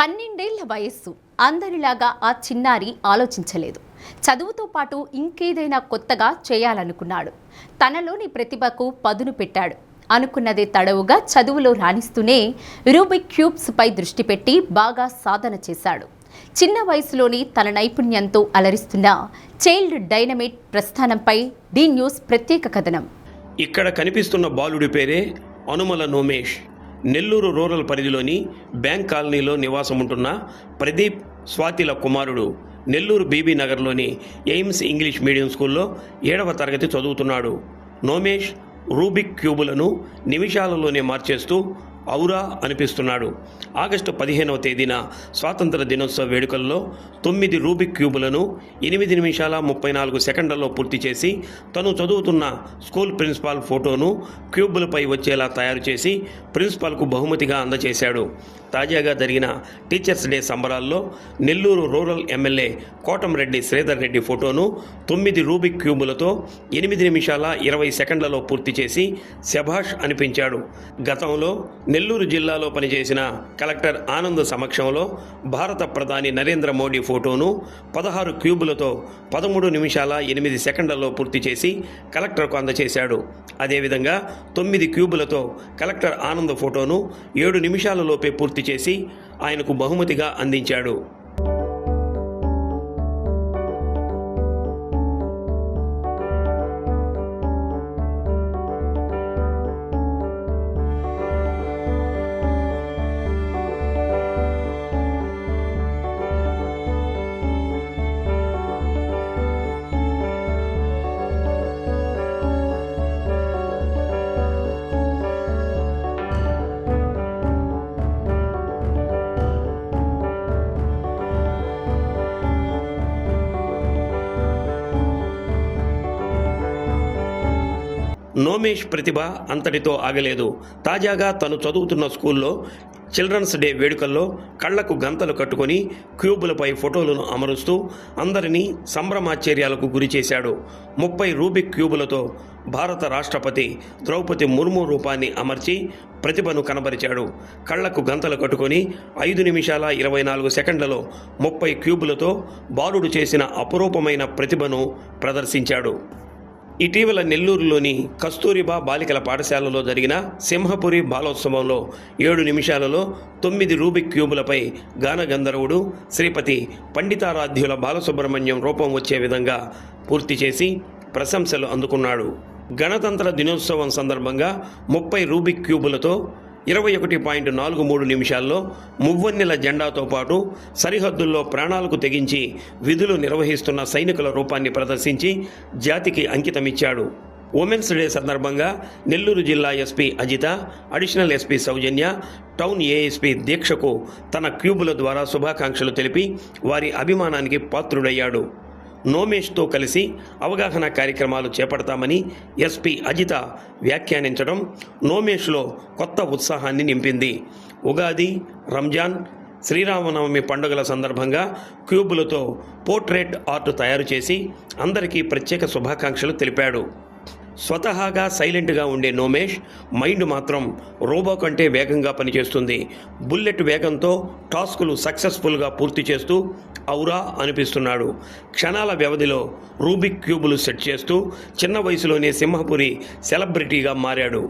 12 వయస్సు. అందరిలాగా ఆ చిన్నారి ఆలోచించలేదు. చదువుతో పాటు ఇంకేదైనా కొత్తగా చేయాలనుకున్నాడు. తనలోని ప్రతిభకు పదును పెట్టాడు. అనుకున్నదే తడవుగా చదువులో రాణిస్తూనే రూబిక్ క్యూబ్స్ పై దృష్టి పెట్టి బాగా సాధన చేశాడు. చిన్న వయసులోని తన నైపుణ్యంతో అలరిస్తున్న చైల్డ్ డైనమైట్ ప్రస్థానంపై డి న్యూస్ ప్రత్యేక కథనం. ఇక్కడ కనిపిస్తున్న బాలుడి పేరే అనుమల నోమేష్. నెల్లూరు రూరల్ పరిధిలోని బ్యాంక్ కాలనీలో నివాసముంటున్న ప్రదీప్ స్వాతిల కుమారుడు. నెల్లూరు బీబీ నగర్లోని ఎయిమ్స్ ఇంగ్లీష్ మీడియం స్కూల్లో 7వ తరగతి చదువుతున్నాడు. నోమేష్ రూబిక్ క్యూబులను నిమిషాలలోనే మార్చేస్తూ ఔరా అనిపిస్తున్నాడు. ఆగస్టు 15వ తేదీన స్వాతంత్ర దినోత్సవ వేడుకల్లో 9 రూబిక్ క్యూబులను 8 నిమిషాల 34 సెకండ్లలో పూర్తి చేసి తను చదువుతున్న స్కూల్ ప్రిన్సిపాల్ ఫోటోను క్యూబులపై వచ్చేలా తయారు చేసి ప్రిన్సిపాల్కు బహుమతిగా అందజేశాడు. తాజాగా జరిగిన టీచర్స్ డే సంబరాల్లో నెల్లూరు రూరల్ ఎమ్మెల్యే కోటంరెడ్డి శ్రీధర్ రెడ్డి ఫోటోను 9 రూబిక్ క్యూబులతో 8 నిమిషాల 20 సెకండ్లలో పూర్తి చేసి శభాష్ అనిపించాడు. గతంలో నెల్లూరు జిల్లాలో పనిచేసిన కలెక్టర్ ఆనంద్ సమక్షంలో భారత ప్రధాని నరేంద్ర మోడీ ఫోటోను 16 క్యూబులతో 13 నిమిషాల 8 సెకండ్లలో పూర్తి చేసి కలెక్టర్కు అందజేశాడు. అదేవిధంగా 9 క్యూబులతో కలెక్టర్ ఆనంద్ ఫోటోను 7 నిమిషాలలోపే పూర్తి చేసి ఆయనకు బహుమతిగా అందించాడు. నోమేష్ ప్రతిభ అంతటితో ఆగలేదు. తాజాగా తను చదువుతున్న స్కూల్లో చిల్డ్రన్స్ డే వేడుకల్లో కళ్లకు గంతలు కట్టుకొని క్యూబులపై ఫోటోలను అమరుస్తూ అందరినీ సంభ్రమాశ్చర్యాలకు గురిచేశాడు. 30 రూబిక్ క్యూబులతో భారత రాష్ట్రపతి ద్రౌపది ముర్ము రూపాన్ని అమర్చి ప్రతిభను కనబరిచాడు. కళ్లకు గంతలు కట్టుకొని 5 నిమిషాల 24 సెకండ్లలో 30 క్యూబులతో బాలుడు చేసిన అపురూపమైన ప్రతిభను ప్రదర్శించాడు. ఇటీవల నెల్లూరులోని కస్తూరిబా బాలికల పాఠశాలలో జరిగిన సింహపురి బాలోత్సవంలో 7 నిమిషాలలో 9 రూబిక్ క్యూబులపై గాన గంధర్వుడు శ్రీపతి పండితారాధ్యుల బాలసుబ్రహ్మణ్యం రూపం వచ్చే విధంగా పూర్తి చేసి ప్రశంసలు అందుకున్నాడు. గణతంత్ర దినోత్సవం సందర్భంగా 30 రూబిక్ క్యూబులతో 21.43 నిమిషాల్లో మువ్వన్నెల జెండాతో పాటు సరిహద్దుల్లో ప్రాణాలకు తెగించి విధులు నిర్వహిస్తున్న సైనికుల రూపాన్ని ప్రదర్శించి జాతికి అంకితమిచ్చాడు. ఉమెన్స్ డే సందర్భంగా నెల్లూరు జిల్లా ఎస్పీ అజిత, అడిషనల్ ఎస్పీ సౌజన్య, టౌన్ ఏఎస్పీ దీక్షకు తన క్యూబుల ద్వారా శుభాకాంక్షలు తెలిపి వారి అభిమానానికి పాత్రుడయ్యాడు. నోమేష్తో కలిసి అవగాహన కార్యక్రమాలు చేపడతామని ఎస్పీ అజిత వ్యాఖ్యానించడం నోమేష్లో కొత్త ఉత్సాహాన్ని నింపింది. ఉగాది, రంజాన్, శ్రీరామనవమి పండుగల సందర్భంగా క్యూబులతో పోర్ట్రేట్ ఆర్ట్ తయారు చేసి అందరికీ ప్రత్యేక శుభాకాంక్షలు తెలిపాడు. స్వతహాగా సైలెంట్గా ఉండే నోమేష్ మైండ్ మాత్రం రోబో కంటే వేగంగా పనిచేస్తుంది. బుల్లెట్ వేగంతో టాస్కులు సక్సెస్ఫుల్గా పూర్తి చేస్తూ ఔరా అనిపిస్తున్నాడు. క్షణాల వ్యవధిలో రూబిక్ క్యూబులు సెట్ చేస్తూ చిన్న వయసులోనే సింహపురి సెలబ్రిటీగా మారాడు.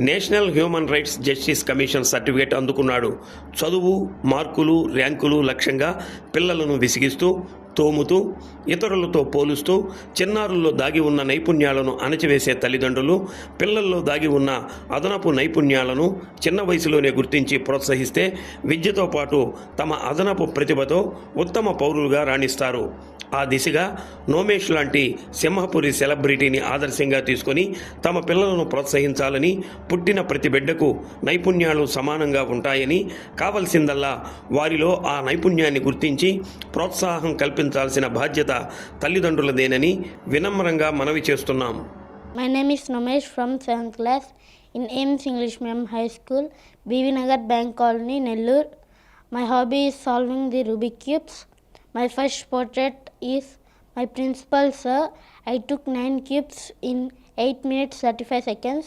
National human rights justice commission certificate అందుకున్నాడు. చదువు, మార్కులు, ర్యాంకులు లక్ష్యంగా పిల్లలను విసిగిస్తూ తోముతూ ఇతరులతో పోలుస్తూ చిన్నారుల్లో దాగి ఉన్న నైపుణ్యాలను అణచివేసే తల్లిదండ్రులు పిల్లల్లో దాగి ఉన్న అదనపు నైపుణ్యాలను చిన్న వయసులోనే గుర్తించి ప్రోత్సహిస్తే విద్యతో పాటు తమ అదనపు ప్రతిభతో ఉత్తమ పౌరులుగా రాణిస్తారు. ఆ దిశగా నోమేష్ లాంటి సింహపురి సెలబ్రిటీని ఆదర్శంగా తీసుకొని తమ పిల్లలను ప్రోత్సహించాలని, పుట్టిన ప్రతి బిడ్డకు నైపుణ్యాలు సమానంగా ఉంటాయని, కావలసిందల్లా వారిలో ఆ నైపుణ్యాన్ని గుర్తించి ప్రోత్సాహం కల్పించాల్సిన బాధ్యత తల్లిదండ్రులదేనని వినమ్రంగా మనవి చేస్తున్నాం. My name is Nomesh from 7th class in Ames English Medium High School, BV Nagar Bank Colony, Nellore. My hobby is solving the Rubik cubes. My first portrait is my principal sir. I took 9 cubes in 8 minutes 35 seconds.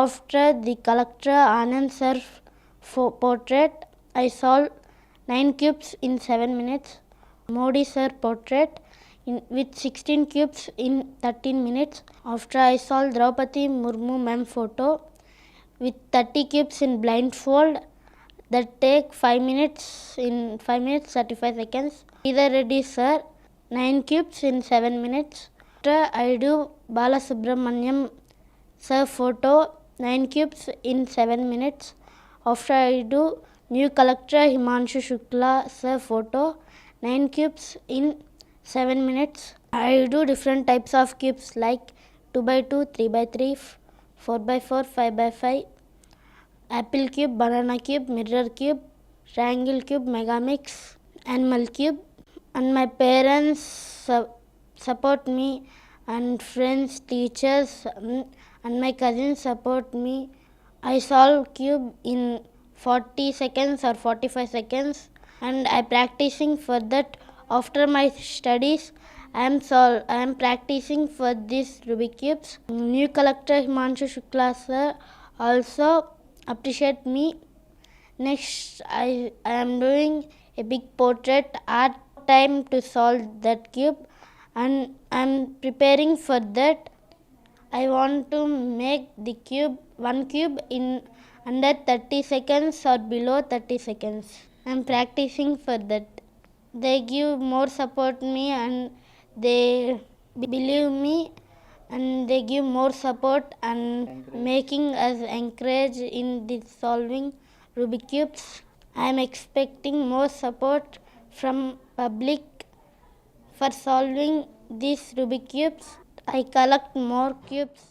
After the collector Anand sir portrait, I solved 9 cubes in 7 minutes. Modi sir portrait with 16 cubes in 13 minutes. After I solved Draupadi Murmu ma'am photo with 30 cubes in blindfold. That take 5 minutes in 5 minutes 35 seconds. Either Reddy sir 9 cubes in 7 minutes. After I do Balasubramaniam sir photo 9 cubes in 7 minutes. After I do new collector Himanshu Shukla sir photo 9 cubes in 7 minutes. I do different types of cubes like 2x2, 3x3, 4x4, 5x5, apple cube, banana cube, mirror cube, triangle cube, megamix, animal cube. And my parents support me, and friends, teachers, and my cousins support me. I solve cube in 40 seconds or 45 seconds, and I practicing for that. After my studies, I am practicing for these Rubik cubes. New collector Himanshu Shukla sir also appreciate me. Next, I am doing a big portrait art time to solve that cube, and I am preparing for that. I want to make the cube, one cube in under 30 seconds or below 30 seconds. I am practicing for that. They give more support me, and they believe me, and they give more support and making us encourage in the solving Rubik cubes. I am expecting more support from public for solving these Rubik cubes. I collect more cubes.